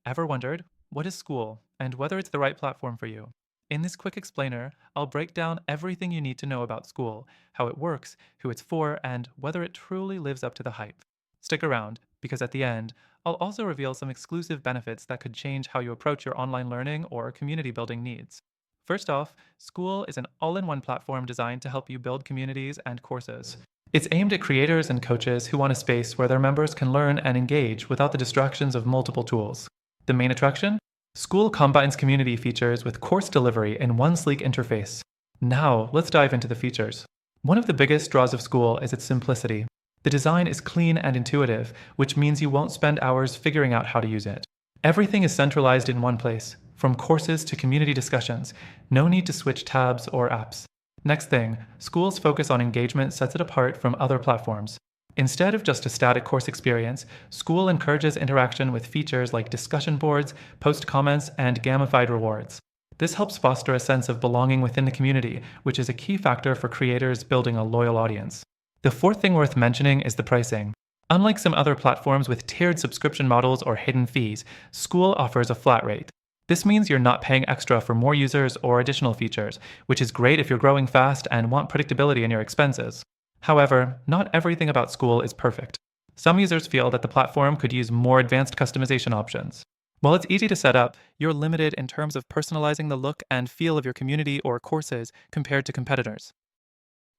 Ever wondered, what is Skool and whether it's the right platform for you? In this quick explainer, I'll break down everything you need to know about Skool, how it works, who it's for, and whether it truly lives up to the hype. Stick around, because at the end, I'll also reveal some exclusive benefits that could change how you approach your online learning or community building needs. First off, Skool is an all in one platform designed to help you build communities and courses. It's aimed at creators and coaches who want a space where their members can learn and engage without the distractions of multiple tools. The main attraction? Skool combines community features with course delivery in one sleek interface. Now, let's dive into the features. One of the biggest draws of Skool is its simplicity. The design is clean and intuitive, which means you won't spend hours figuring out how to use it. Everything is centralized in one place, from courses to community discussions. No need to switch tabs or apps. Next thing, Skool's focus on engagement sets it apart from other platforms. Instead of just a static course experience, Skool encourages interaction with features like discussion boards, post comments, and gamified rewards. This helps foster a sense of belonging within the community, which is a key factor for creators building a loyal audience. The fourth thing worth mentioning is the pricing. Unlike some other platforms with tiered subscription models or hidden fees, Skool offers a flat rate. This means you're not paying extra for more users or additional features, which is great if you're growing fast and want predictability in your expenses. However, not everything about Skool is perfect. Some users feel that the platform could use more advanced customization options. While it's easy to set up, you're limited in terms of personalizing the look and feel of your community or courses compared to competitors.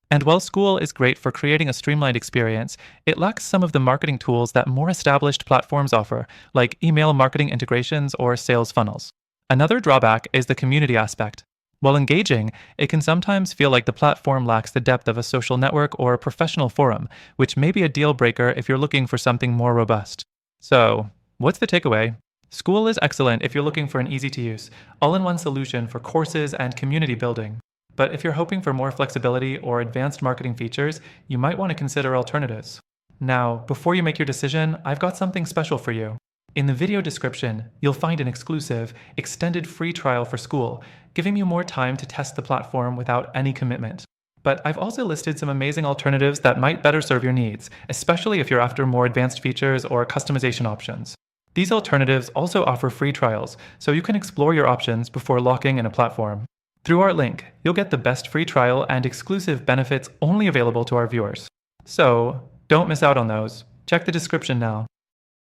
And while Skool is great for creating a streamlined experience, it lacks some of the marketing tools that more established platforms offer, like email marketing integrations or sales funnels. Another drawback is the community aspect. While engaging, it can sometimes feel like the platform lacks the depth of a social network or a professional forum, which may be a deal breaker if you're looking for something more robust. So, what's the takeaway? Skool is excellent if you're looking for an easy-to-use, all-in-one solution for courses and community building. But if you're hoping for more flexibility or advanced marketing features, you might want to consider alternatives. Now, before you make your decision, I've got something special for you. In the video description, you'll find an exclusive, extended free trial for Skool, giving you more time to test the platform without any commitment. But I've also listed some amazing alternatives that might better serve your needs, especially if you're after more advanced features or customization options. These alternatives also offer free trials, so you can explore your options before locking in a platform. Through our link, you'll get the best free trial and exclusive benefits only available to our viewers. So, don't miss out on those. Check the description now.